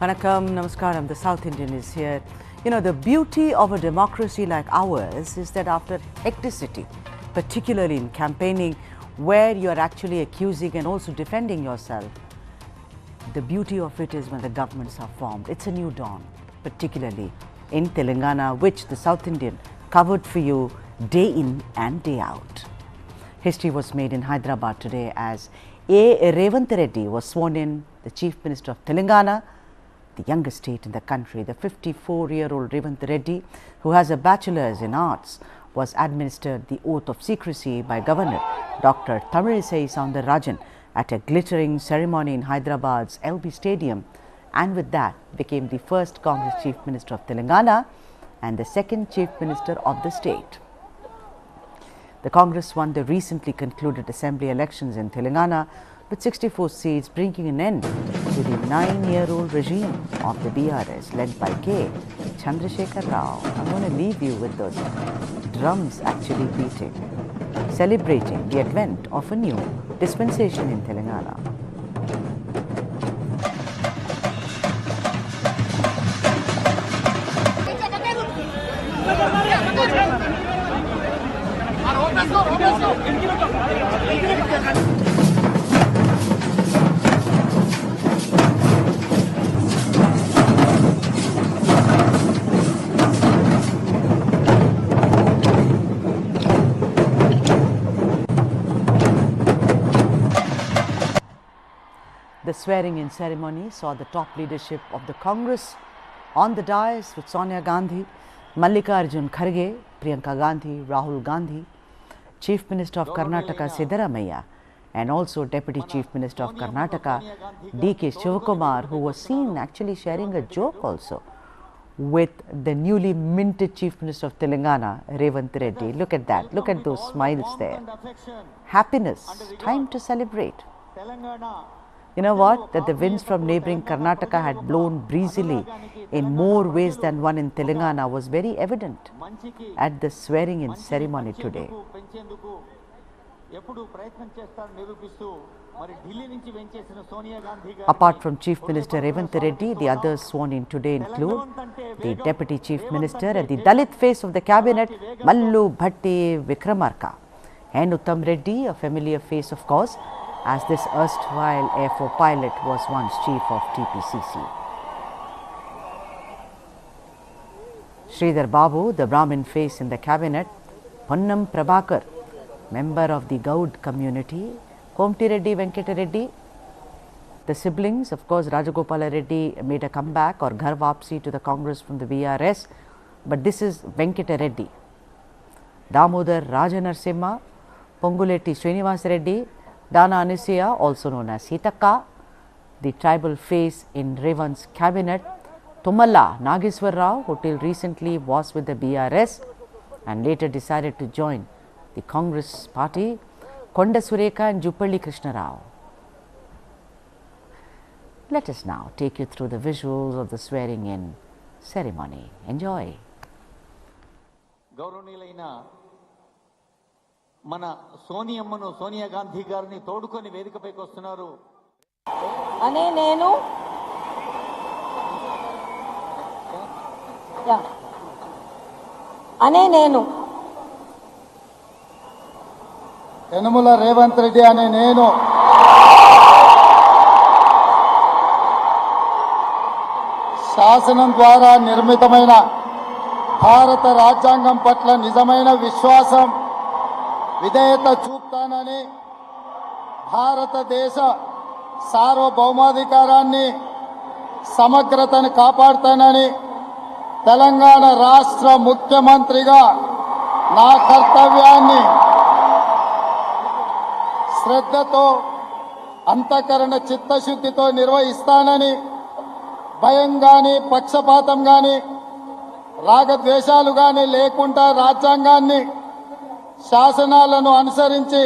Vanakkam, Namaskaram, the South Indian is here. You know, the beauty of a democracy like ours is that after hecticity, particularly in campaigning, where you are actually accusing and also defending yourself, the beauty of it is when the governments are formed. It's a new dawn, particularly in Telangana, which the South Indian covered for you day in and day out. History was made in Hyderabad today as Revanth Reddy was sworn in, the Chief Minister of Telangana, the youngest state in the country. The 54-year-old Revanth Reddy, who has a bachelor's in arts, was administered the oath of secrecy by Governor Dr. Tamilisai Soundararajan at a glittering ceremony in Hyderabad's LB Stadium, and with that became the first Congress Chief Minister of Telangana and the second Chief Minister of the state. The Congress won the recently concluded assembly elections in Telangana with 64 seats, bringing an end to the 9-year-old regime of the BRS led by K. Chandrasekhar Rao. I'm going to leave you with those drums actually beating, celebrating the advent of a new dispensation in Telangana. The swearing-in ceremony saw the top leadership of the Congress on the dais with Sonia Gandhi, Mallikarjun Kharge, Priyanka Gandhi, Rahul Gandhi, Chief Minister of Karnataka Siddaramaiah, and also Deputy Chief Minister of Karnataka D.K. Shivakumar, who was seen actually sharing a joke also with the newly minted Chief Minister of Telangana, Revanth Reddy. Look at that. Look at those smiles there. Happiness. Time to celebrate. You know what? That the winds from neighboring Karnataka had blown breezily in more ways than one in Telangana was very evident at the swearing-in ceremony today. Apart from Chief Minister Revanth Reddy, the others sworn in today include the Deputy Chief Minister and the Dalit face of the cabinet, Mallu Bhatti Vikramarka, and Uttam Reddy, a familiar face of course, as this erstwhile Air Force pilot was once chief of TPCC. Sridhar Babu, the Brahmin face in the cabinet, Ponnam Prabhakar, member of the Gaud community, Komti Reddy, Venkata Reddy, the siblings, of course, Rajagopala Reddy made a comeback or Ghar Vapsi to the Congress from the VRS, but this is Venkata Reddy. Damodar Rajanarsimha, Ponguleti Srinivas Reddy, Dana Anusuya, also known as Sitaka, the tribal face in Revanth's cabinet, Tumala Nageswar Rao, who till recently was with the BRS and later decided to join the Congress party, Konda Sureka and Juppalli Krishna Rao. Let us now take you through the visuals of the swearing-in ceremony. Enjoy. మన సోనియమ్మను సోనియా గాంధీ గారిని తోడుకొని వేదికపైకి వస్తున్నారు అనే నేను యనమల రేవంత్ రెడ్డి అనే నేను శాసనం ద్వారా నిర్మితమైన భారత రాజ్యాంగం పట్ల నిజమైన విశ్వాసం విధేయత చూపుతానని భారతదేశ సార్వభౌమాధికారాన్ని సమగ్రతను కాపాడుతానని తెలంగాణ రాష్ట్ర ముఖ్యమంత్రిగా నా కర్తవ్యాన్ని శ్రద్ధతో అంతఃకరణ చిత్తశుద్ధితో నిర్వహిస్తానని భయం గాని పక్షపాతం గాని రాగద్వేషాలు గాని లేకుండా రాజ్యాంగాన్ని శాసనాలను అనుసరించి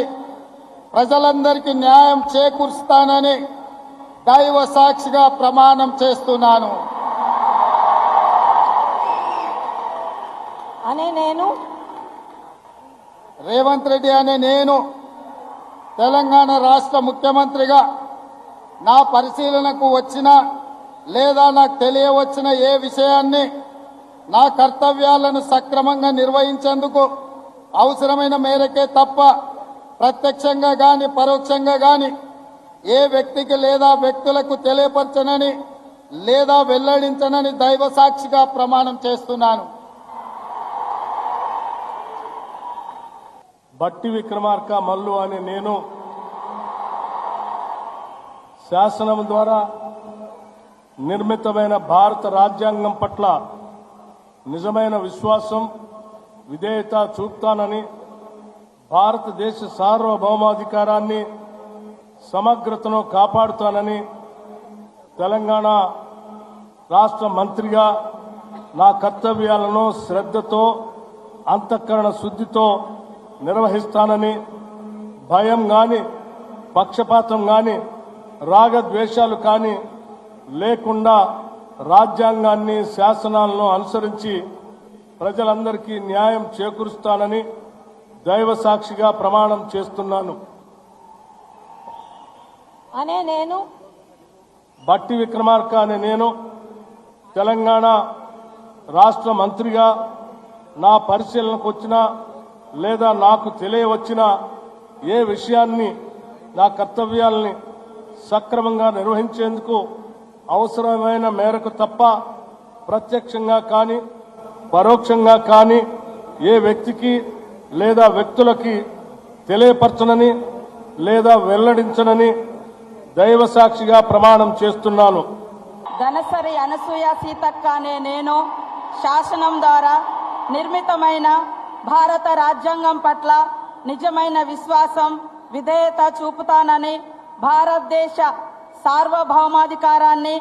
ప్రజలందరికీ న్యాయం చేకూరుస్తానని దైవ సాక్షిగా ప్రమాణం చేస్తున్నాను. అనే నేను రేవంత్ రెడ్డి అనే నేను తెలంగాణ రాష్ట్ర ముఖ్యమంత్రిగా నా పరిశీలనకు వచ్చిన లేదా నాకు తెలియవచ్చిన ఏ విషయాన్ని నా కర్తవ్యాలను సక్రమంగా నిర్వహించేందుకు అవసరమైన మేరకే తప్ప ప్రత్యక్షంగా గాని పరోక్షంగా గాని ఏ వ్యక్తికి లేదా వ్యక్తులకు తెలియపరచనని లేదా వెల్లడించనని దైవ సాక్షిగా ప్రమాణం చేస్తున్నాను. బట్టి విక్రమార్క మల్లు అనే నేను శాసనం ద్వారా నిర్మితమైన భారత రాజ్యాంగం పట్ల నిజమైన విశ్వాసం విధేయత చూపుతానని భారతదేశ సార్వభౌమాధికారాన్ని సమగ్రతను కాపాడుతానని తెలంగాణ రాష్ట్ర మంత్రిగా నా కర్తవ్యాలను శ్రద్ధతో అంతఃకరణ శుద్ధితో నిర్వహిస్తానని భయం గాని పక్షపాతం గాని రాగద్వేషాలు కానీ లేకుండా రాజ్యాంగాన్ని శాసనాలను అనుసరించి ప్రజలందరికీ న్యాయం చేకూరుస్తానని దైవ సాక్షిగా ప్రమాణం చేస్తున్నాను. అనే నేను బట్టి విక్రమార్క అనే నేను తెలంగాణ రాష్ట్ర మంత్రిగా నా పరిశీలనకు వచ్చిన లేదా నాకు తెలియవచ్చిన ఏ విషయాన్ని నా కర్తవ్యాలని సక్రమంగా నిర్వహించేందుకు అవసరమైన మేరకు తప్ప ప్రత్యక్షంగా కానీ పరోక్షంగా కానీ ఏ వ్యక్తికి లేదా వ్యక్తులకి తెలియపరచనని లేదా వెల్లడించనని దైవ సాక్షిగా ప్రమాణం చేస్తున్నాను. ధనసరి అనసూయ సీతక్క అనే నేను శాసనం ద్వారా నిర్మితమైన భారత రాజ్యాంగం పట్ల నిజమైన విశ్వాసం విధేయత చూపుతానని భారతదేశ సార్వభౌమాధికారాన్ని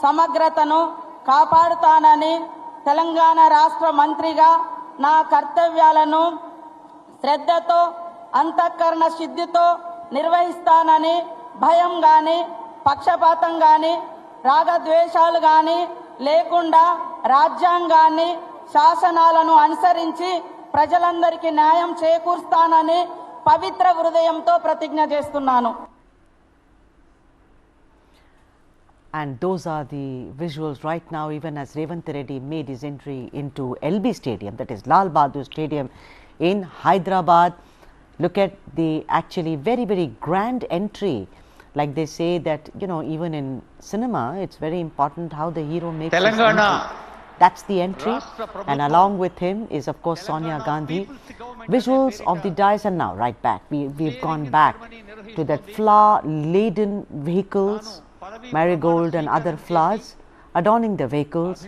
సమగ్రతను కాపాడుతానని తెలంగాణ రాష్ట్ర మంత్రిగా నా కర్తవ్యాలను శ్రద్ధతో అంతఃకరణ శుద్ధితో నిర్వహిస్తానని భయం గాని పక్షపాతం గాని రాగద్వేషాలు గాని లేకుండా రాజ్యాంగాన్ని శాసనాలను అనుసరించి ప్రజలందరికీ న్యాయం చేకూరుస్తానని పవిత్ర హృదయంతో ప్రతిజ్ఞ చేస్తున్నాను. And those are the visuals right now, even as Revanth Reddy made his entry into LB Stadium, that is Lal Bahadur Stadium in Hyderabad. Look at the actually very, very grand entry. Like they say that, you know, even in cinema, it's very important how the hero makes Telangana. his entry. That's the entry. And along with him is, of course, Sonia Gandhi. Visuals of the dais, and now right back. We've gone back to that flower-laden vehicles, marigold and other flowers adorning the vehicles.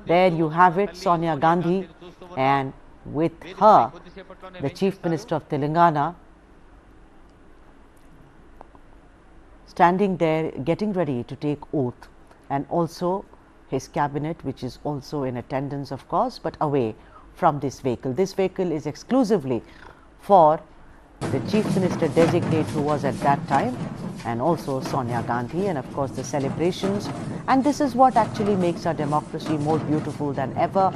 There you have it, Sonia Gandhi, and with her, the Chief Minister of Telangana, standing there getting ready to take oath, and also his cabinet, which is also in attendance, of course, but away from this vehicle. This vehicle is exclusively for the Chief Minister designate who was at that time, and also Sonia Gandhi, and of course the celebrations. And this is what actually makes our democracy more beautiful than ever.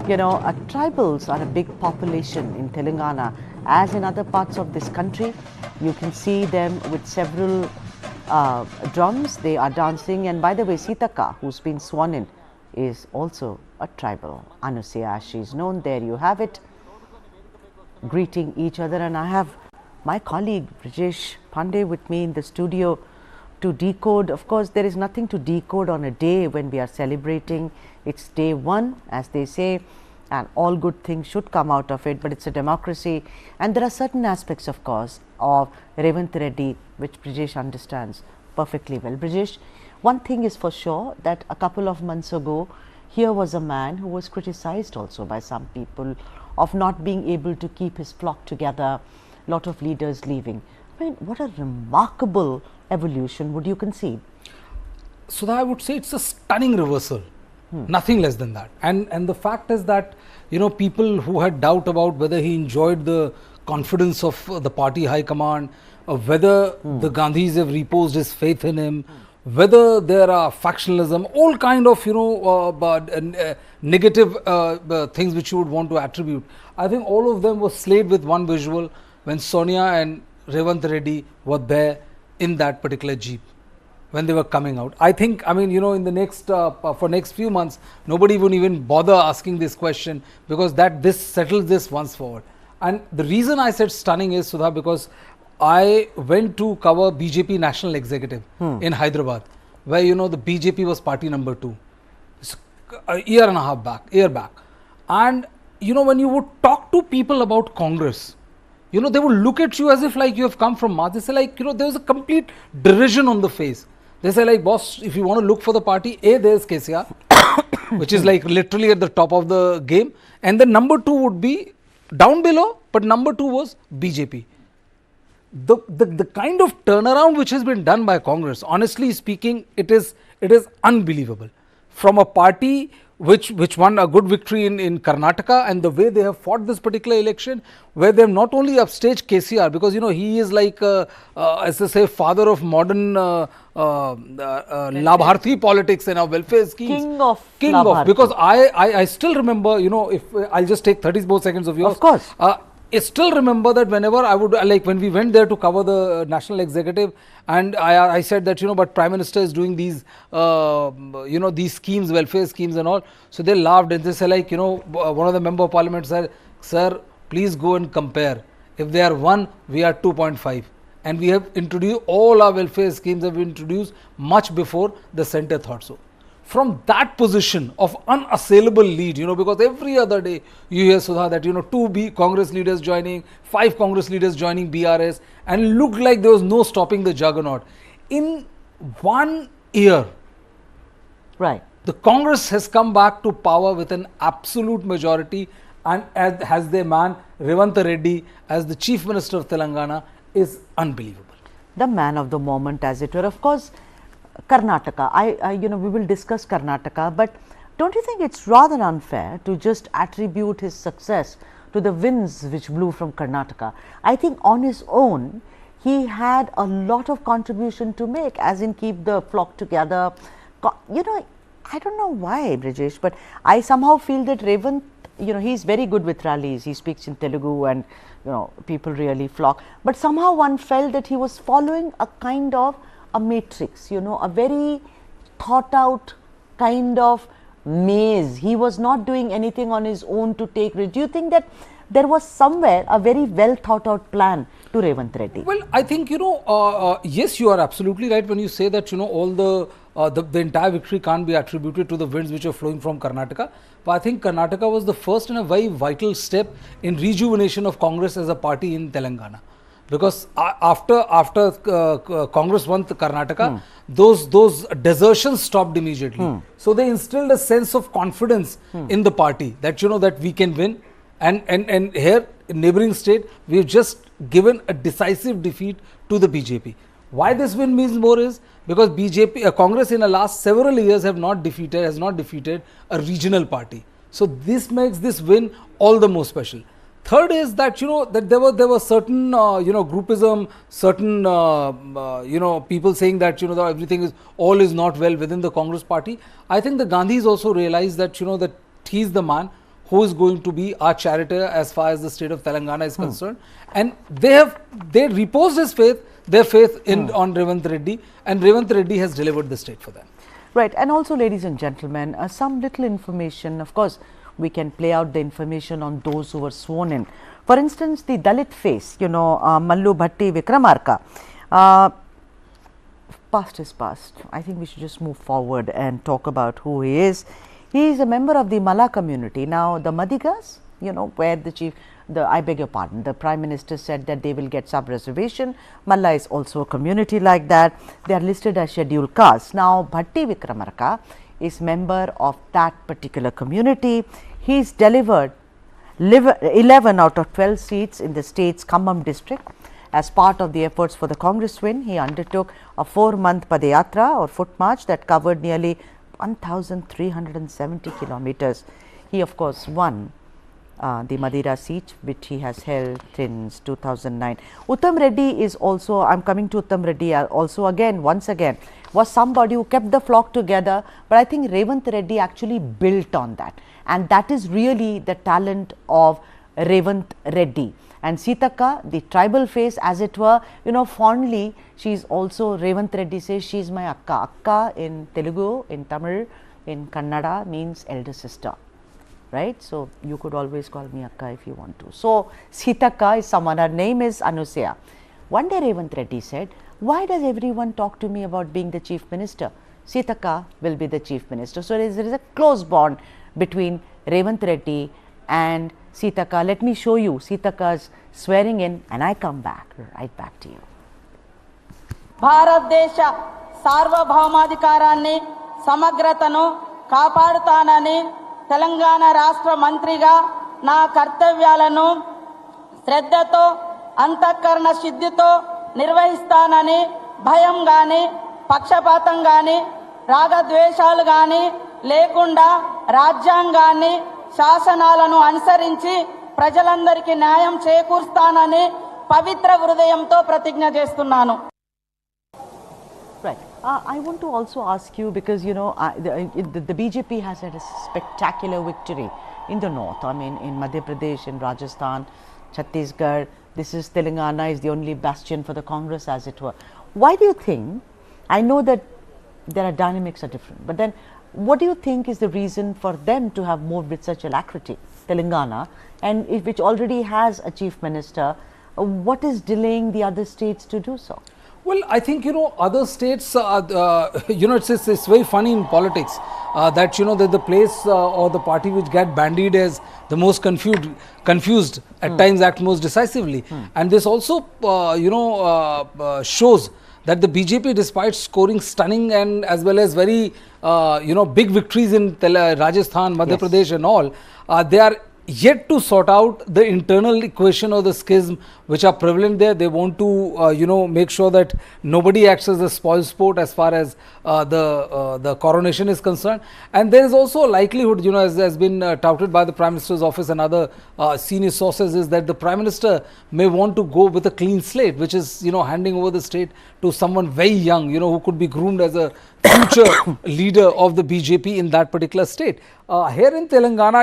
You know, tribals are a big population in Telangana, as in other parts of this country. You can see them with several drums. They are dancing, and by the way, Sitaka, who's been sworn in, is also a tribal. Anusuya, she is known. There you have it, greeting each other. And I have my colleague Brijesh Pandey with me in the studio to decode. Of course, there is nothing to decode on a day when we are celebrating. It's day one, as they say, and all good things should come out of it, but it's a democracy, and there are certain aspects, of course, of Revanth Reddy which Brijesh understands perfectly well. Brijesh, one thing is for sure, that a couple of months ago here was a man who was criticized also by some people of not being able to keep his flock together, lot of leaders leaving. I mean, what a remarkable evolution, would you concede? So I would say it's a stunning reversal. Nothing less than that. And the fact is that, you know, people who had doubt about whether he enjoyed the confidence of the party high command, whether the Gandhis have reposed his faith in him, whether there are factionalism, all kind of, you know, negative things which you would want to attribute. I think all of them were slayed with one visual when Sonia and Revanth Reddy were there in that particular jeep. when they were coming out. I think, I mean, you know, in the next, for next few months, nobody would even bother asking this question, because this settles this once forward. And the reason I said stunning is, Sudha, because I went to cover BJP National Executive in Hyderabad, where, you know, the BJP was party number 2. It's a year and a half back, and you know, when you would talk to people about Congress, you know, they would look at you as if like you have come from Mars. They say like, you know, there was a complete derision on the face. They say like, boss, if you want to look for the party, there's KCR, which is like literally at the top of the game, and then number 2 would be down below, but number 2 was BJP. The kind of turnaround which has been done by Congress, honestly speaking, it is unbelievable. From a party which won a good victory in Karnataka, and the way they have fought this particular election, where they have not only upstaged KCR, because, you know, he is like, as they say, father of modern Labharthi politics and our welfare schemes. King of, because I still remember, you know, if I'll just take 30 more seconds of yours. Of course. I still remember that whenever I would, like when we went there to cover the national executive, and I said that, you know, but Prime Minister is doing these, you know, these schemes, welfare schemes and all. So they laughed and they said like, you know, one of the member of parliament said, sir, please go and compare. If they are 1, we are 2.5. And we have introduced, all our welfare schemes have been introduced much before the centre thought so. From that position of unassailable lead, you know, because every other day you hear, Sudha, that, you know, 2 Congress leaders joining, 5 Congress leaders joining BRS, and looked like there was no stopping the juggernaut. In 1 year, right, the Congress has come back to power with an absolute majority, and has their man Revanth Reddy as the Chief Minister of Telangana is unbelievable. The man of the moment, as it were. Of course, Karnataka, you know, we will discuss Karnataka, but don't you think it's rather unfair to just attribute his success to the winds which blew from Karnataka? I think on his own, he had a lot of contribution to make, as in keep the flock together. You know, I don't know why, Brijesh, but I somehow feel that Revanth, you know, he's very good with rallies. He speaks in Telugu and, you know, people really flock. But somehow one felt that he was following a kind of a matrix, you know, a very thought out kind of maze. He was not doing anything on his own to take risk. Do you think that there was somewhere a very well thought out plan to Revanth Reddy? Well, I think, you know, yes, you are absolutely right when you say that, you know, all the entire victory can't be attributed to the winds which are flowing from Karnataka. But I think Karnataka was the first and a very vital step in rejuvenation of Congress as a party in Telangana. Because after Congress won Karnataka, those desertions stopped immediately. So they instilled a sense of confidence in the party that, you know, that we can win. And here in neighboring state, we have just given a decisive defeat to the BJP. Why this win means more is because Congress in the last several years has not defeated a regional party. So this makes this win all the more special. Third is that, you know, that there were certain, you know, groupism, certain, you know, people saying that, you know, that everything is not well within the Congress party. I think the Gandhis also realized that, you know, that he's the man who is going to be our charioteer as far as the state of Telangana is concerned. And they reposed their faith on Revanth Reddy, and Revanth Reddy has delivered the state for them. Right. And also, ladies and gentlemen, some little information, of course, we can play out the information on those who were sworn in. For instance, the Dalit face, you know, Mallu Bhatti Vikramarka, past is past. I think we should just move forward and talk about who he is. He is a member of the Malla community. Now, the Madigas, you know, where I beg your pardon, the Prime Minister said that they will get sub-reservation. Malla is also a community like that. They are listed as scheduled castes. Now, Bhatti Vikramarka is member of that particular community. He is delivered 11 out of 12 seats in the state's Khammam district. As part of the efforts for the Congress win, he undertook a 4-month Padayatra or foot march that covered nearly 1,370 kilometers. He of course won the Madira seat, which he has held since 2009. Uttam Reddy is also, I am coming to Uttam Reddy also once again, was somebody who kept the flock together, but I think Revanth Reddy actually built on that, and that is really the talent of Revanth Reddy. And Sitaka, the tribal face as it were, fondly, she's also, Revanth Reddy says she's my akka. Akka in Telugu, in Tamil, in Kannada means elder sister, right? So you could always call me akka if you want to. So Sitaka is someone, her name is Anusaya. One day Revanth Reddy said, why does everyone talk to me about being the chief minister? Sitaka will be the chief minister. So there is a close bond between Revanth Reddy and Sitaka. Let me show you Sitaka's swearing in and I come back, right back to you. భారతదేశ సార్వభౌమాధికారాన్ని సమగ్రతను కాపాడుతానని తెలంగాణ రాష్ట్ర మంత్రిగా నా కర్తవ్యాలను శ్రద్ధతో అంతఃకరణ సిద్ధితో నిర్వహిస్తానని భయం గాని పక్షపాతం గాని రాగద్వేషాలు గాని లేకుండా రాజ్యాంగాన్ని శాసనాలను అనుసరించి ప్రజలందరికీ న్యాయం చేకూరుస్తానని పవిత్ర హృదయంతో ప్రతిజ్ఞ చేస్తున్నాను. Right. I want to also ask you because the BJP has had a spectacular victory in the north. I mean, in Madhya Pradesh, in Rajasthan, Chhattisgarh. This is Telangana is the only bastion for the Congress, as it were. Why do you think? I know that their dynamics are different, but then what do you think is the reason for them to have moved with such alacrity, Telangana, and which already has a chief minister? What is delaying the other states to do so? Well, I think, other states, it's very funny in politics that, that the place or the party which get bandied as the most confused at times act most decisively. And this also, shows that the BJP, despite scoring stunning and as well as very, big victories in Rajasthan, Madhya Pradesh and all, they are yet to sort out the internal equation or the schism which are prevalent there. They want to, make sure that nobody acts as a spoil sport as far as the coronation is concerned. And there is also a likelihood, as has been touted by the Prime Minister's office and other senior sources, is that the Prime Minister may want to go with a clean slate, which is, handing over the state to someone very young, who could be groomed as a future leader of the BJP in that particular state. Here in Telangana,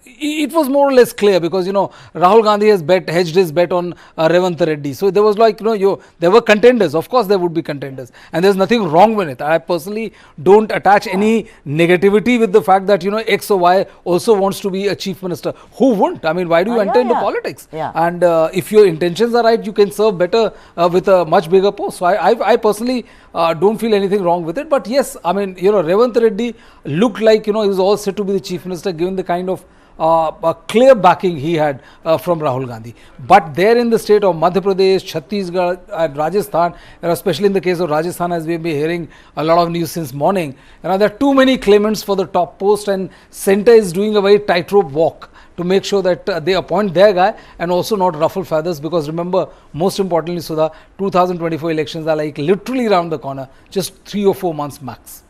it was more or less clear because, Rahul Gandhi has hedged his bet on Revanth Reddy. So there was like, there were contenders. Of course, there would be contenders. And there's nothing wrong with it. I personally don't attach any negativity with the fact that, X or Y also wants to be a chief minister. Who wouldn't? I mean, why do you enter into politics? Yeah. And if your intentions are right, you can serve better with a much bigger post. So I personally don't feel anything wrong with it. But yes, I mean, Revanth Reddy looked like, he was all set to be the chief minister given the kind of a clear backing he had from Rahul Gandhi. But there in the state of Madhya Pradesh, Chhattisgarh and Rajasthan, especially in the case of Rajasthan, as we've been hearing a lot of news since morning, there are too many claimants for the top post and centre is doing a very tightrope walk to make sure that they appoint their guy and also not ruffle feathers, because remember, most importantly, Sudha, 2024 elections are like literally around the corner, just 3 or 4 months max.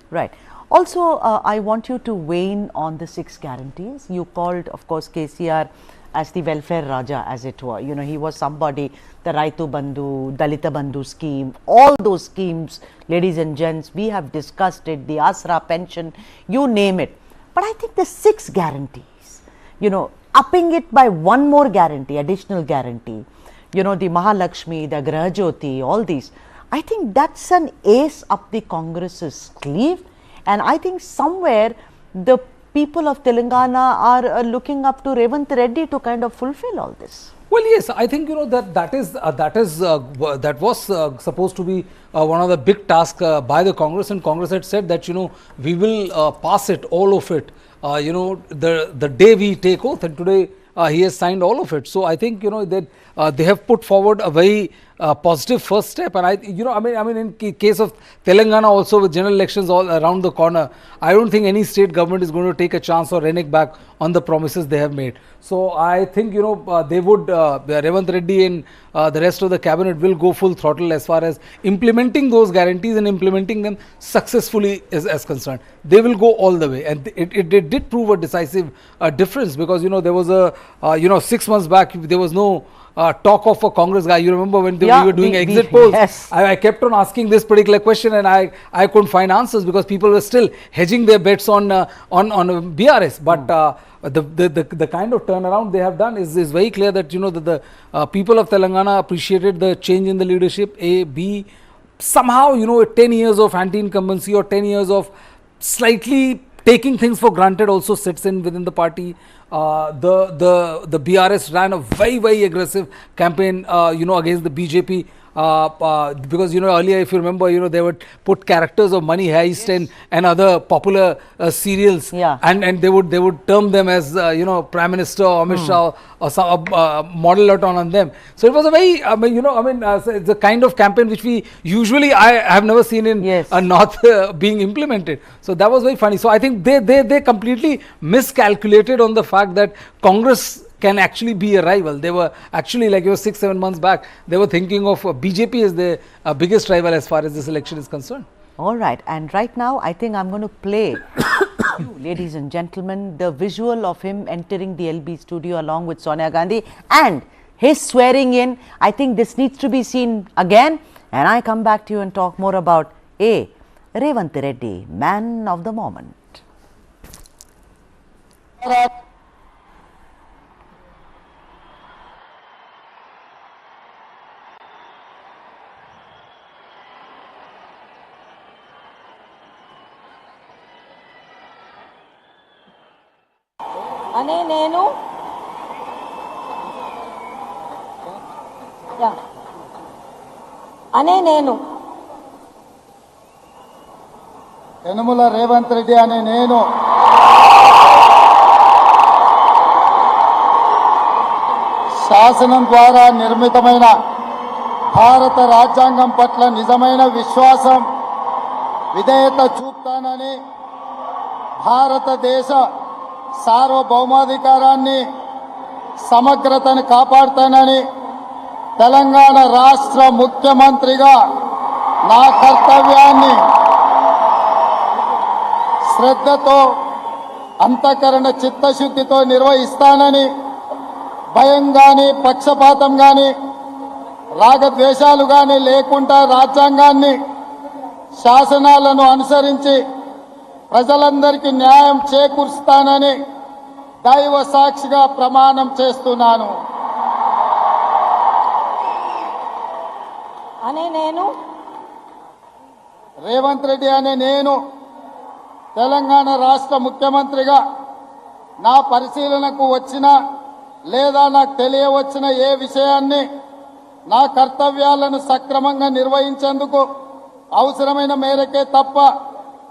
Right. Also, I want you to weigh in on the 6 guarantees. You called, of course, KCR as the welfare Raja, as it were. He was somebody, the Raitu Bandhu, Dalita Bandhu scheme, all those schemes, ladies and gents, we have discussed it, the Asra pension, you name it. But I think the 6 guarantees, upping it by one more guarantee, additional guarantee, the Mahalakshmi, the Grahajyoti, all these, I think that's an ace up the Congress's sleeve. And I think somewhere the people of Telangana are looking up to Revanth Reddy to kind of fulfill all this. Well, yes, I think that was supposed to be one of the big tasks by the Congress, and Congress had said that we will pass it, all of it, the day we take oath, and today he has signed all of it. So I think that they have put forward a very positive first step, and I mean in case of Telangana also, with general elections all around the corner, I don't think any state government is going to take a chance or renege back on the promises they have made. So I think they would Revanth Reddy and the rest of the cabinet will go full throttle as far as implementing those guarantees and implementing them successfully is concerned. They will go all the way, and it did prove a decisive difference, because there was a 6 months back there was no talk of a Congress guy. You remember when we were doing exit we, polls? yes. I kept on asking this particular question, and I couldn't find answers because people were still hedging their bets on BRS. But the kind of turnaround they have done is very clear that that the people of Telangana appreciated the change in the leadership. A, B, somehow 10 years of anti-incumbency or 10 years of slightly taking things for granted also sits in within the party. The BRS ran a very aggressive campaign against the BJP because earlier, if you remember, they would put characters of Money Heist and other popular serials, and they would term them as Prime Minister or Amit Shah or some model out on them. So it was a very it's a kind of campaign which we usually I have never seen in North being implemented. So that was very funny. So I think they completely miscalculated on the fact that Congress can actually be a rival. They were actually, like 6-7 months back, they were thinking of BJP as the biggest rival as far as this election is concerned. All right, and right now I think I'm going to play you, ladies and gentlemen, the visual of him entering the LB studio along with Sonia Gandhi and his swearing in. I think this needs to be seen again, and I come back to you and talk more about Revanth Reddy, man of the moment. అనే నేను యనమల రేవంత్ రెడ్డి అనే నేను శాసనం ద్వారా నిర్మితమైన భారత రాజ్యాంగం పట్ల నిజమైన విశ్వాసం విధేయత చూపుతానని భారతదేశ సార్వభౌమాధికారాన్ని సమగ్రతను కాపాడుతానని తెలంగాణ రాష్ట్ర ముఖ్యమంత్రిగా నా కర్తవ్యాన్ని శ్రద్ధతో అంతఃకరణ చిత్తశుద్ధితో నిర్వహిస్తానని భయం గాని పక్షపాతం గాని రాగద్వేషాలు గాని లేకుండా రాజ్యాంగాన్ని శాసనాలను అనుసరించి ప్రజలందరికీ న్యాయం చేకూరుస్తానని దైవ సాక్షిగా ప్రమాణం చేస్తున్నాను. అనే నేను రేవంత్ రెడ్డి అనే నేను తెలంగాణ రాష్ట్ర ముఖ్యమంత్రిగా నా పరిశీలనకు వచ్చిన లేదా నాకు తెలియవచ్చిన ఏ విషయాన్ని నా కర్తవ్యాలను సక్రమంగా నిర్వహించేందుకు అవసరమైన మేరకే తప్ప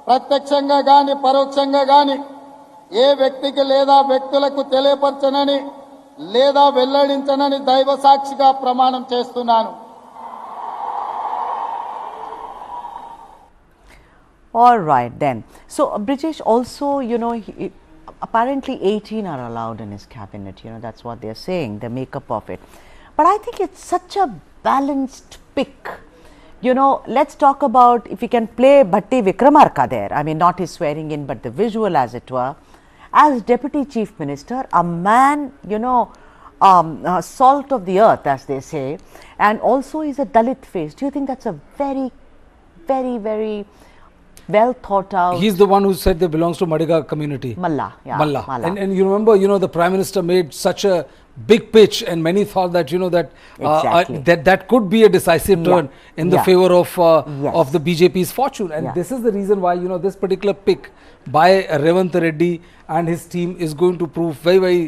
ప్రత్యక్షంగా గాని పరోక్షంగా గాని ఏ వ్యక్తికి లేదా వ్యక్తులకు తెలియపరచనని లేదా వెల్లడించనని దైవ సాక్షిగా ప్రమాణం చేస్తున్నాను. All right then. So British also, apparently 18 are allowed in his cabinet. That's what they're saying, the makeup of it. But I think it's such a balanced pick. Let's talk about, if we can play Bhatti Vikramarka there, I mean not his swearing in but the visual as it were, as Deputy Chief Minister, a man, salt of the earth as they say, and also he's a Dalit face. Do you think that's a very, very, very well thought out? He's the one who said they belongs to Madiga community. Malla, yeah. Malla. And you remember, the Prime Minister made such a big pitch, and many thought that exactly. that could be a decisive turn in the favor of the BJP's fortune. And this is the reason why this particular pick by Revanth Reddy and his team is going to prove very, very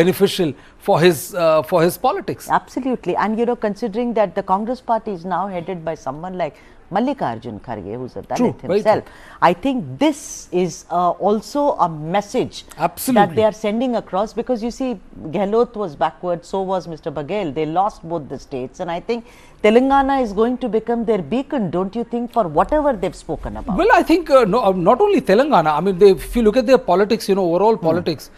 beneficial for his politics. Absolutely. And considering that the Congress party is now headed by someone like Mallikarjun Kharge, who's a Dalit himself, I think this is also a message that they are sending across, because you see Gehlot was backward, so was Mr. Baghel. They lost both the states, and I think Telangana is going to become their beacon, don't you think, for whatever they've spoken about? Well, I think not only Telangana, I mean, if you look at their politics, overall politics,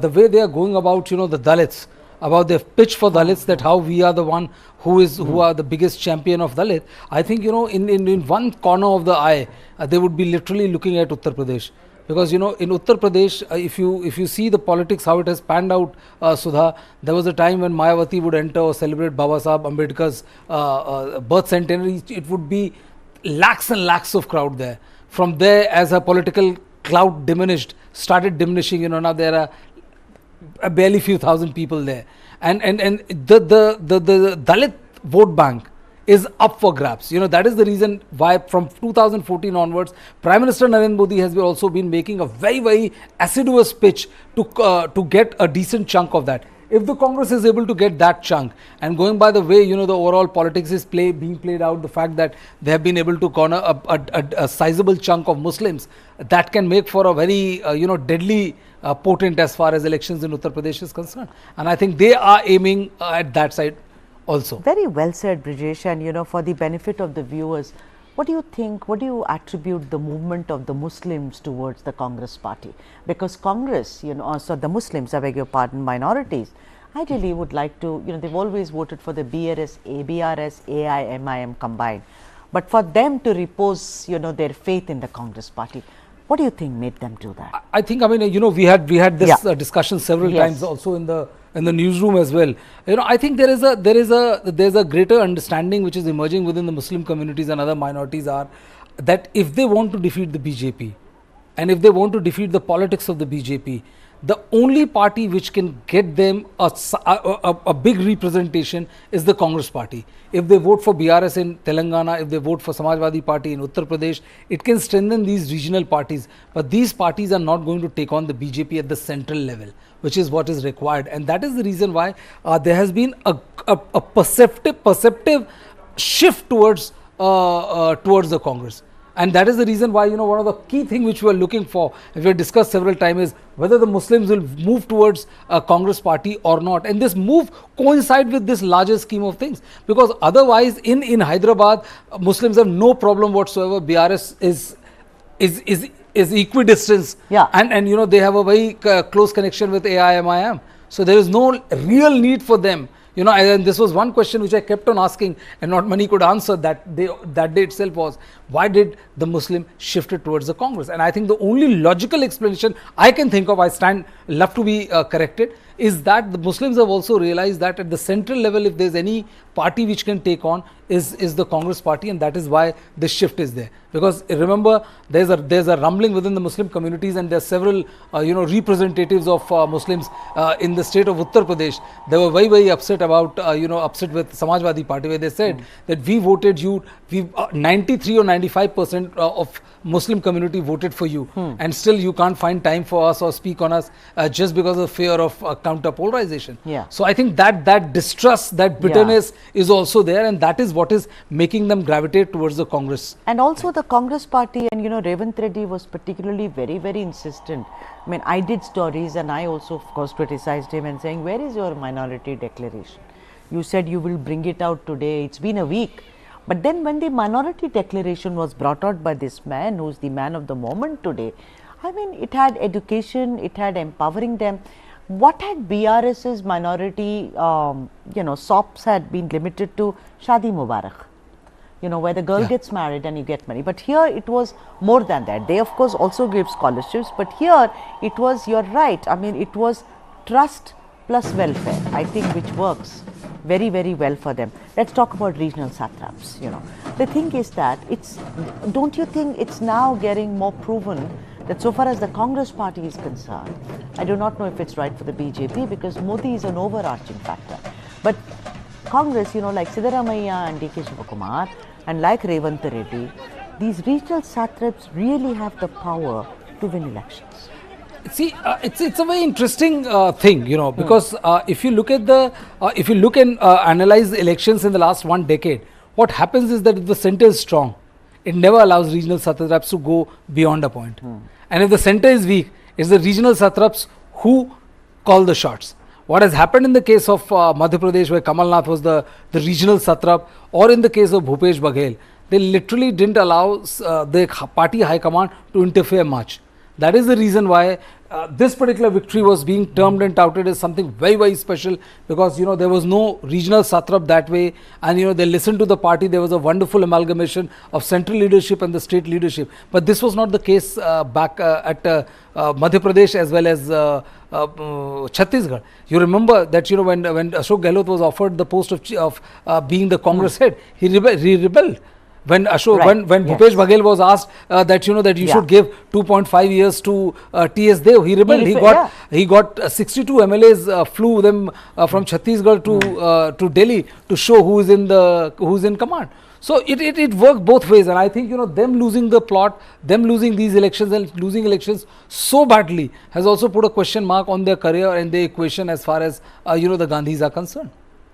the way they are going about, the Dalits, about their pitch for Dalits, that how we are the one who are the biggest champion of Dalit. I think, in one corner of the eye, they would be literally looking at Uttar Pradesh. Because in Uttar Pradesh, if you see the politics how it has panned out, Sudha, there was a time when Mayawati would enter or celebrate Baba Saheb Ambedkar's birth centenary. It would be lakhs and lakhs of crowd there. From there, as her political clout started diminishing, now there are barely few thousand people there, and the Dalit vote bank is up for grabs. That is the reason why from 2014 onwards, Prime Minister Narendra Modi has also been making a very, very assiduous pitch to get a decent chunk of that. If the Congress is able to get that chunk, and going by the way the overall politics is being played out, the fact that they have been able to corner a sizable chunk of Muslims, that can make for a very deadly potent as far as elections in Uttar Pradesh is concerned. And I think they are aiming at that side also. Very well said, Brijesh. And for the benefit of the viewers, what do you think, what do you attribute the movement of the Muslims towards the Congress party? Because Congress, so the Muslims, I beg your pardon, minorities, ideally would like to, they've always voted for the BRS, AIMIM combined. But for them to repose, their faith in the Congress party, what do you think made them do that? I think, we had this discussion several times also in the newsroom as well. I think there's a greater understanding which is emerging within the Muslim communities and other minorities are that if they want to defeat the BJP and if they want to defeat the politics of the BJP, the only party which can get them a big representation is the Congress party. If they vote for BRS in Telangana, if they vote for Samajwadi Party in Uttar Pradesh, it can strengthen these regional parties. But these parties are not going to take on the BJP at the central level, which is what is required. And that is the reason why there has been a perceptive shift towards the Congress. And that is the reason why, one of the key things which we are looking for, if we have discussed several times, is whether the Muslims will move towards a Congress party or not. And this move coincides with this larger scheme of things. Because otherwise, in Hyderabad, Muslims have no problem whatsoever. BRS is equidistant. Yeah. And they have a very close connection with AIMIM. So there is no real need for them. And this was one question which I kept on asking and not many could answer that day itself was, why did the Muslim shifted towards the Congress? And I think the only logical explanation I can think of, love to be corrected, is that the Muslims have also realized that at the central level, if there's any party which can take on, is the Congress party, and that is why this shift is there. Because remember, there's a rumbling within the Muslim communities, and there are several representatives of Muslims in the state of Uttar Pradesh. They were very, very upset about upset with Samajwadi Party, where they said that we voted you, 93 or 95% of Muslim community voted for you, and still you can't find time for us or speak on us just because of fear of counter polarization. Yeah. So I think that distrust, that bitterness is also there, and that is what is making them gravitate towards the Congress. And also the Congress party, and Revanth Reddy was particularly very, very insistent. I mean, I did stories and I also of course criticized him and saying, where is your minority declaration? You said you will bring it out today, it's been a week. But then when the minority declaration was brought out by this man, who's the man of the moment today, I mean, it had education, it had empowering them. What had BRS's minority, SOPs had been limited to Shadi Mubarak, where the girl gets married and you get money. But here it was more than that. They of course also gave scholarships, but here it was, you're right, I mean, it was trust plus welfare, I think, which works very, very well for them. Let's talk about regional satraps. The thing is that don't you think it's now getting more proven that so far as the Congress party is concerned, I do not know if it's right for the BJP because Modi is an overarching factor. But Congress, like Siddaramaiah and D.K. Shivakumar and like Revanth Reddy, these regional satraps really have the power to win elections. See, it's a very interesting thing, because if you look at and analyze the elections in the last one decade, what happens is that if the center is strong, it never allows regional satraps to go beyond a point. And if the center is weak, it's the regional satraps who call the shots. What has happened in the case of Madhya Pradesh, where Kamal Nath was the regional satrap, or in the case of Bhupesh Baghel, they literally didn't allow the party high command to interfere much. That is the reason why this particular victory was being termed and touted as something very, very special, because there was no regional satrap that way, and they listened to the party. There was a wonderful amalgamation of central leadership and the state leadership. But this was not the case back at Madhya Pradesh as well as Chhattisgarh. You remember that when Ashok Gehlot was offered the post of being the Congress head, he rebelled. When when Yes. Bhupesh Baghel was asked that you should give 2.5 years to T.S. Dev, he rebelled. He got 62 MLAs flew them from Chhattisgarh to Delhi to show who's in command. So it worked both ways, and I think them losing the plot, them losing these elections and losing elections so badly has also put a question mark on their career and their equation as far as the Gandhis are concerned.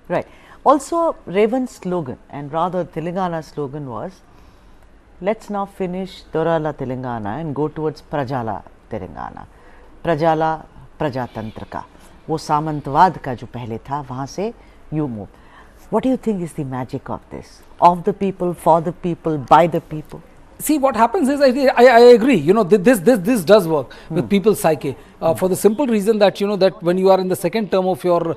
Right. Also, Revanth's slogan, and rather Telangana's slogan was, let's now finish Dorala Telangana and go towards Prajala Telangana. Prajala Prajatantra ka. वो सामंतवाद का जो पहले था, वहाँ से you move. What do you think is the magic of this? Of the people, for the people, by the people? See, what happens is, I agree, this does work with people's psyche, for the simple reason that that when you are in the second term of your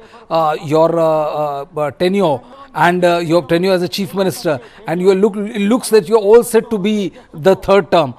tenure, and your tenure as a chief minister, and it looks that you're all set to be the third term,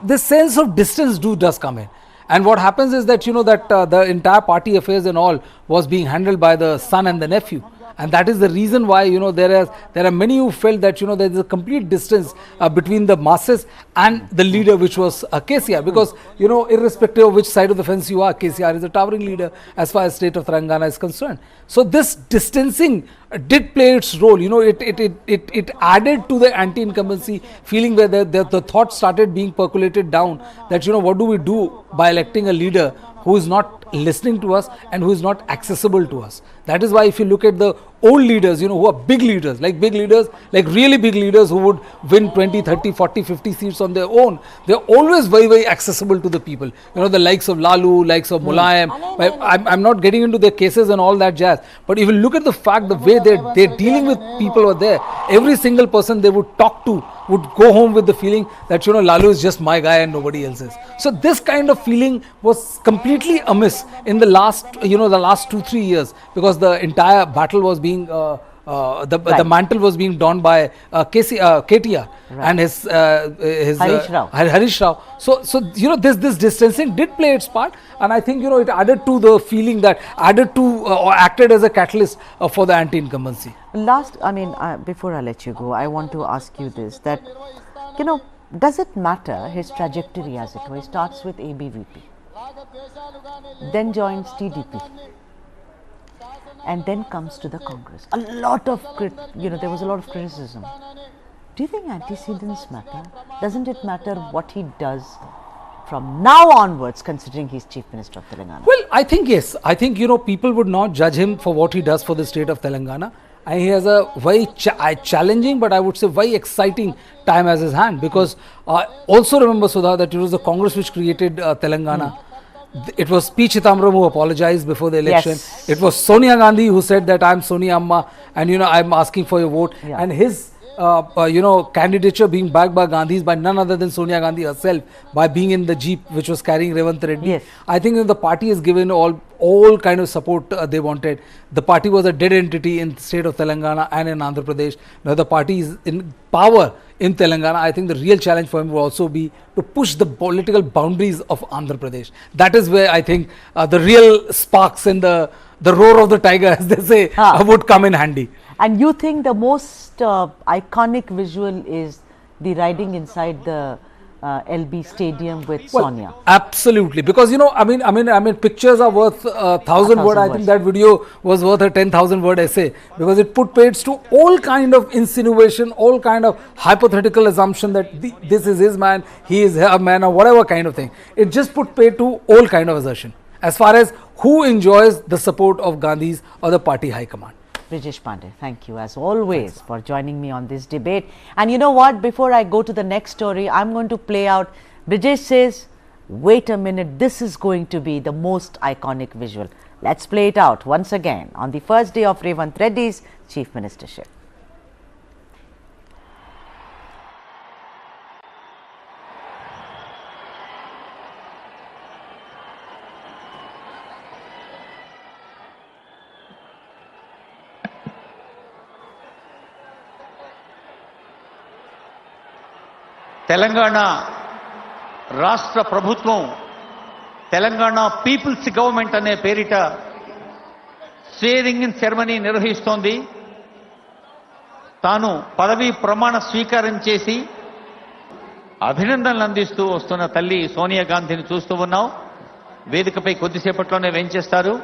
this sense of distance does come in. And what happens is that the entire party affairs and all was being handled by the son and the nephew. And that is the reason why there are many who felt that there is a complete distance between the masses and the leader, which was KCR, because irrespective of which side of the fence you are, KCR is a towering leader as far as state of Telangana is concerned. So this distancing did play its role. It added to the anti-incumbency feeling, where the thought started being percolated down that what do we do by electing a leader who is not listening to us and who is not accessible to us. That is why if you look at the old leaders, who are big leaders, like really big leaders who would win 20, 30, 40, 50 seats on their own, they're always very, very accessible to the people. The likes of Lalu, likes of Mulayam. I'm not getting into their cases and all that jazz. But if you look at the fact, the way they're dealing with people over there, every single person they would talk to would go home with the feeling that Lalu is just my guy and nobody else's. So this kind of feeling was completely amiss in the last 2-3 years, because the entire battle was being the mantle was being donned by KTR and his Harish Rao. So this distancing did play its part, and I think it added to the feeling that or acted as a catalyst for the anti-incumbency. Last, before I let you go, I want to ask you this, that does it matter his trajectory, as it were? He starts with ABVP, then joins TDP, and then comes to the Congress. There was a lot of criticism. Do you think antecedents matter? Doesn't it matter what he does from now onwards, considering he's Chief Minister of Telangana? Well, I think yes. I think people would not judge him for what he does for the state of Telangana. And he has a very challenging, but I would say very exciting time as his hand, because also remember, Sudha, that it was the Congress which created Telangana. It was P. Chidambaram who apologized before the election. Yes. It was Sonia Gandhi who said that I'm Sonia Amma and I'm asking for your vote. Yeah. And his candidature being backed by Gandhis, by none other than Sonia Gandhi herself, by being in the jeep which was carrying Revanth Reddy. Yes. I think the party has given all kind of support they wanted. The party was a dead entity in the state of Telangana and in Andhra Pradesh. Now the party is in power in Telangana. I think the real challenge for him will also be to push the political boundaries of Andhra Pradesh. That is where I think the real sparks and the roar of the tiger, as they say, would come in handy. And you think the most iconic visual is the riding inside the LB Stadium with Sonia? Absolutely, because pictures are worth 1,000 words. I think that video was worth a 10,000 word essay, because it put paid to all kind of insinuation, all kind of hypothetical assumption that this is his man, he is her man, or whatever kind of thing. It just put paid to all kind of assertion as far as who enjoys the support of Gandhis or the party high command. Brijesh Pandey, thank you as always for joining me on this debate. And you know what, before I go to the next story, I'm going to play out. Brijesh says, wait a minute, this is going to be the most iconic visual. Let's play it out once again on the first day of Revanth Reddy's Chief Ministership. Telangana రాష్ట్ర ప్రభుత్వం Telangana peoples government అనే పేరిట స్వేరింగ్ in ceremony నిర్వహిస్తోంది. తాను పదవీ ప్రమాణ స్వీకారం చేసి అభినందనలు అందిస్తూ వస్తున్న తల్లి సోనియా గాంధీని చూస్తూ ఉన్నాం. వేదికపై కొద్దిసేపట్లోనే వెంచేస్తారు.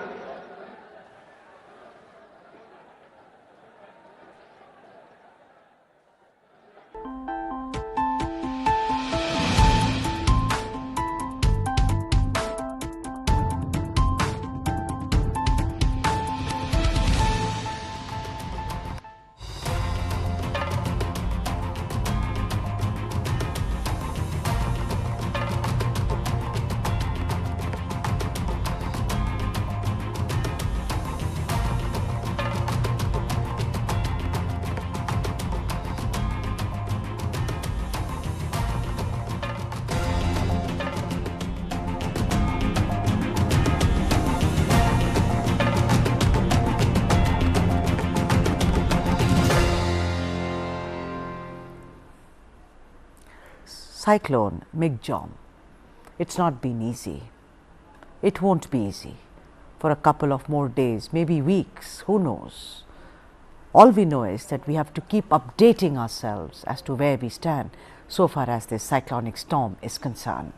Cyclone Migjom. It's not been easy. It won't be easy for a couple of more days, maybe weeks, who knows. All we know is that we have to keep updating ourselves as to where we stand so far as this cyclonic storm is concerned.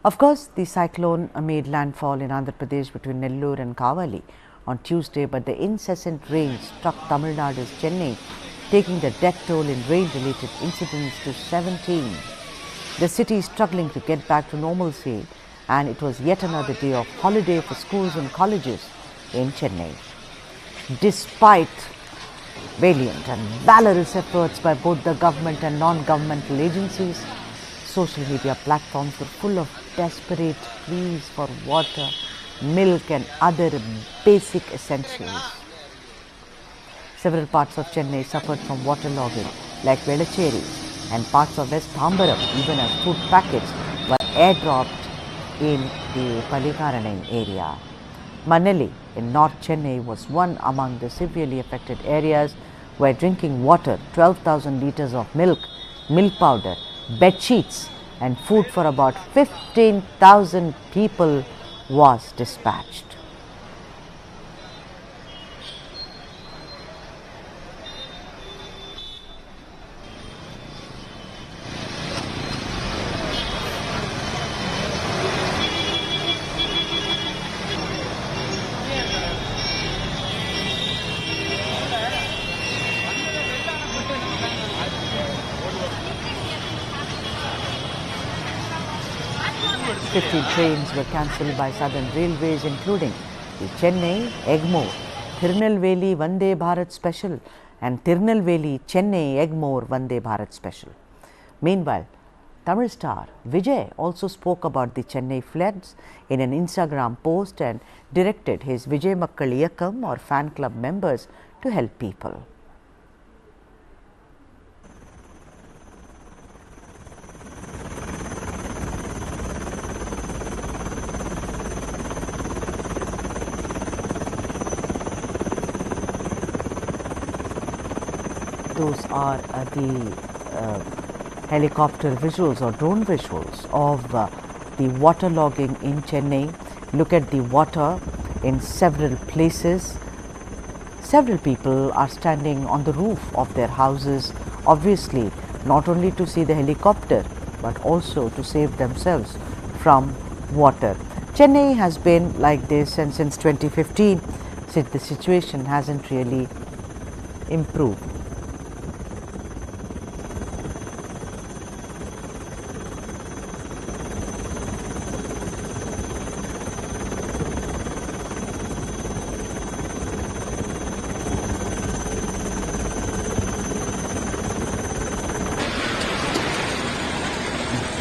Of course, the cyclone made landfall in Andhra Pradesh between Nellore and Kavali on Tuesday, but the incessant rain struck Tamil Nadu's Chennai, taking the death toll in rain-related incidents to 17. The city is struggling to get back to normalcy, and it was yet another day of holiday for schools and colleges in Chennai. Despite valiant and valorous efforts by both the government and non-governmental agencies, social media platforms were full of desperate pleas for water, milk and other basic essentials. Several parts of Chennai suffered from waterlogging like Velachery, and parts of West Thambaram, even as food packets were airdropped in the Mallikarjun area. Manali in North Chennai was one among the severely affected areas where drinking water, 12,000 litres of milk, milk powder, bed sheets and food for about 15,000 people was dispatched. Trains were cancelled by Southern Railways, including the Chennai, Egmore, Tirunelveli Vande Bharat Special and Tirunelveli Chennai Egmore Vande Bharat Special. Meanwhile, Tamil star Vijay also spoke about the Chennai floods in an Instagram post and directed his Vijay Makkal Iyakkam or fan club members to help people. Those are the helicopter visuals or drone visuals of the waterlogging in Chennai. Look at the water in several places. Several people are standing on the roof of their houses, obviously not only to see the helicopter but also to save themselves from water. Chennai has been like this, and since 2015, since the situation hasn't really improved.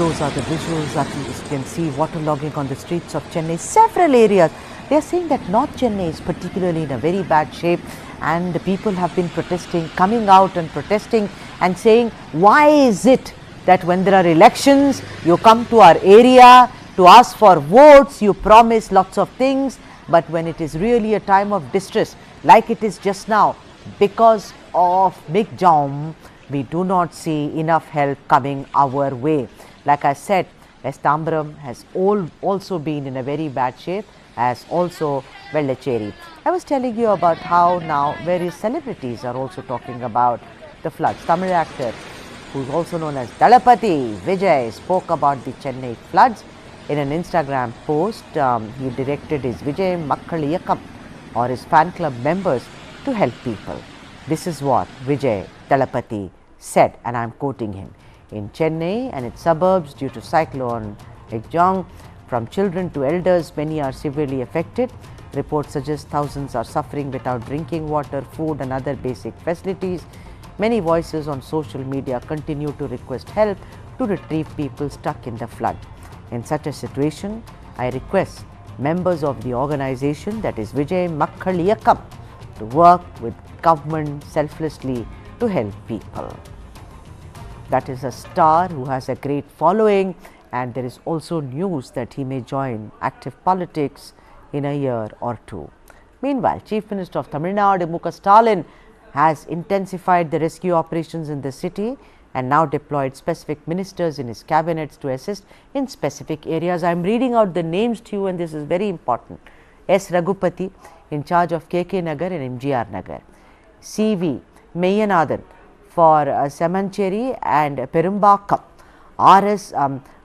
Those are the visuals that you can see, waterlogging on the streets of Chennai, several areas. They are saying that North Chennai is particularly in a very bad shape, and the people have been protesting, coming out and protesting and saying, why is it that when there are elections, you come to our area to ask for votes, you promise lots of things, but when it is really a time of distress, like it is just now, because of Migjom, we do not see enough help coming our way. Like I said, West Tambaram has also been in a very bad shape, as also Vellacheri. I was telling you about how now various celebrities are also talking about the floods. Tamil actor, who is also known as Dalapati Vijay, spoke about the Chennai floods. In an Instagram post, he directed his Vijay Makkaliyakam, or his fan club members, to help people. This is what Vijay Dalapati said, and I am quoting him. In Chennai and its suburbs, due to cyclone Ekjong, from children to elders, many are severely affected. Reports suggest thousands are suffering without drinking water, food and other basic facilities. Many voices on social media continue to request help to retrieve people stuck in the flood. In such a situation, I request members of the organization, that is Vijay Makkaliyakam, to work with government selflessly to help people. That is a star who has a great following, and there is also news that he may join active politics in a year or two. Meanwhile, Chief Minister of Tamil Nadu, M.K. Stalin, has intensified the rescue operations in the city and now deployed specific ministers in his cabinets to assist in specific areas. I am reading out the names to you, and this is very important. S. Raghupati, in charge of KK Nagar and MGR Nagar. C.V. Meyyanathan for Semancheri and Perumbakam. R.S.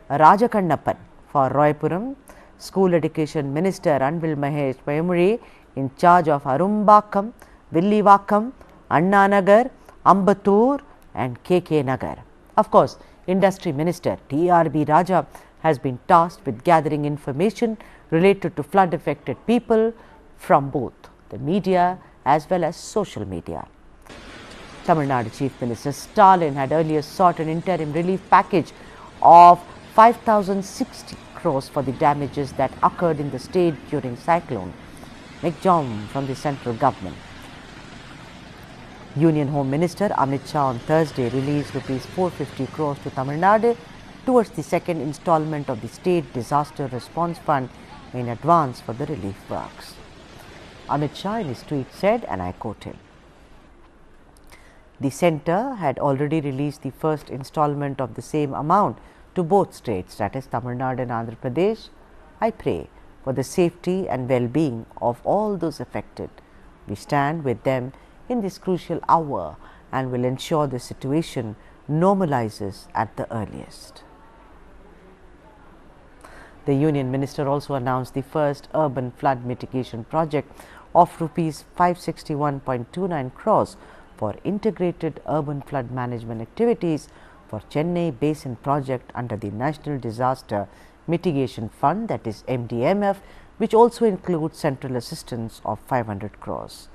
Rajakannappan for Roypuram. School Education Minister Anvil Mahesh Payamuri, in charge of Arumbakam, Villivakam, Anna Nagar, Ambattur and KK Nagar. Of course, Industry Minister T.R.B. Raja has been tasked with gathering information related to flood affected people from both the media as well as social media. Tamil Nadu Chief Minister Stalin had earlier sought an interim relief package of 5,060 crores for the damages that occurred in the state during cyclone Ekjong from the central government. Union Home Minister Amit Shah on Thursday released Rs 450 crores to Tamil Nadu towards the second installment of the State Disaster Response Fund in advance for the relief works. Amit Shah in his tweet said, and I quote him, "The centre had already released the first installment of the same amount to both states, that is Tamil Nadu and Andhra Pradesh. I pray for the safety and well-being of all those affected. We stand with them in this crucial hour and will ensure the situation normalizes at the earliest." The Union Minister also announced the first urban flood mitigation project of Rs 561.29 crores for integrated urban flood management activities for Chennai Basin project under the National Disaster Mitigation Fund, that is MDMF, which also includes central assistance of 500 crores.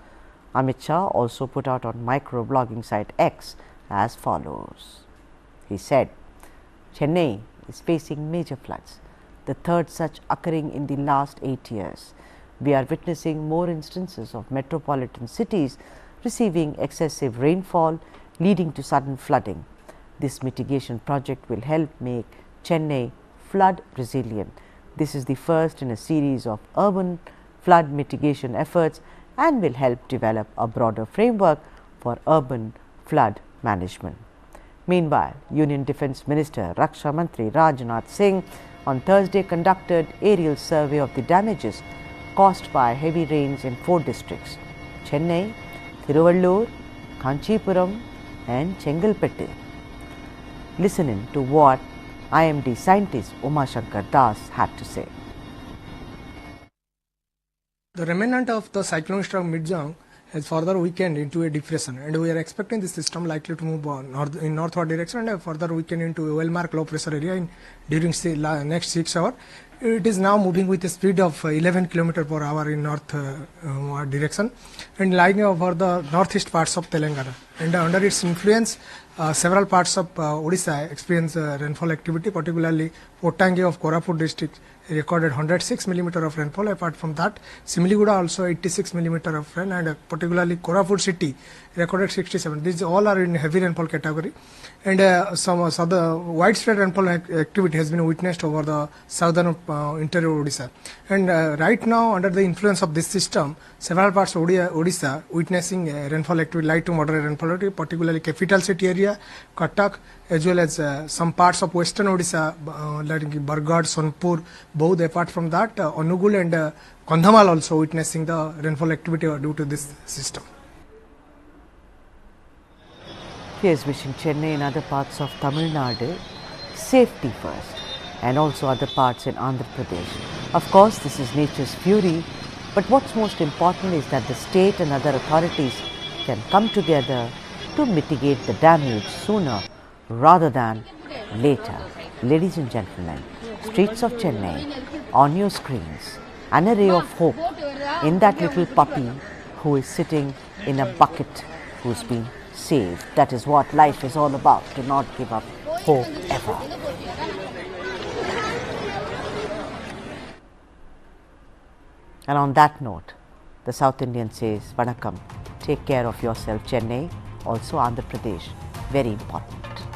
Amit Shah also put out on microblogging site X as follows. He said, "Chennai is facing major floods, the third such occurring in the last 8 years. We are witnessing more instances of metropolitan cities receiving excessive rainfall, leading to sudden flooding. This mitigation project will help make Chennai flood resilient. This is the first in a series of urban flood mitigation efforts and will help develop a broader framework for urban flood management." Meanwhile, Union Defence Minister Raksha Mantri Rajnath Singh on Thursday conducted aerial survey of the damages caused by heavy rains in 4 districts: Chennai, Thiruvallur, Kanchipuram and Chengalpettu. Listen in to what IMD scientist Uma Shankar Das had to say. The remnant of the cyclone struck mid-Jong has further weakened into a depression, and we are expecting the system likely to move on in northward direction and further weaken into a well-marked low pressure area during the next 6 hours. It is now moving with a speed of 11 km per hour in north direction and lying over the northeast parts of Telangana. And under its influence, several parts of Odisha experience rainfall activity, particularly Pottangi of Koraput district recorded 106 mm of rainfall. Apart from that, Similiguda also 86 mm of rain, and particularly Koraput city recorded 67. These all are in heavy rainfall category, and some the widespread rainfall activity has been witnessed over the southern interior Odisha. And right now, under the influence of this system, several parts of Odisha witnessing rainfall activity, light to moderate rainfall activity, particularly capital city area, Cuttack, as well as some parts of western Odisha, like Bargarh, Sonpur, both. Apart from that, Anugul and Kandhamal also witnessing the rainfall activity due to this system. Here's wishing Chennai and other parts of Tamil Nadu safety first, and also other parts in Andhra Pradesh. Of course, this is nature's fury, but what's most important is that the state and other authorities can come together to mitigate the damage sooner rather than later. Ladies and gentlemen, streets of Chennai, on your screens, an ray of hope in that little puppy who is sitting in a bucket, who's been saved. That is what life is all about, to not give up hope ever. And on that note, the South Indian says, Vanakkam, take care of yourself, Chennai, also Andhra Pradesh, very important.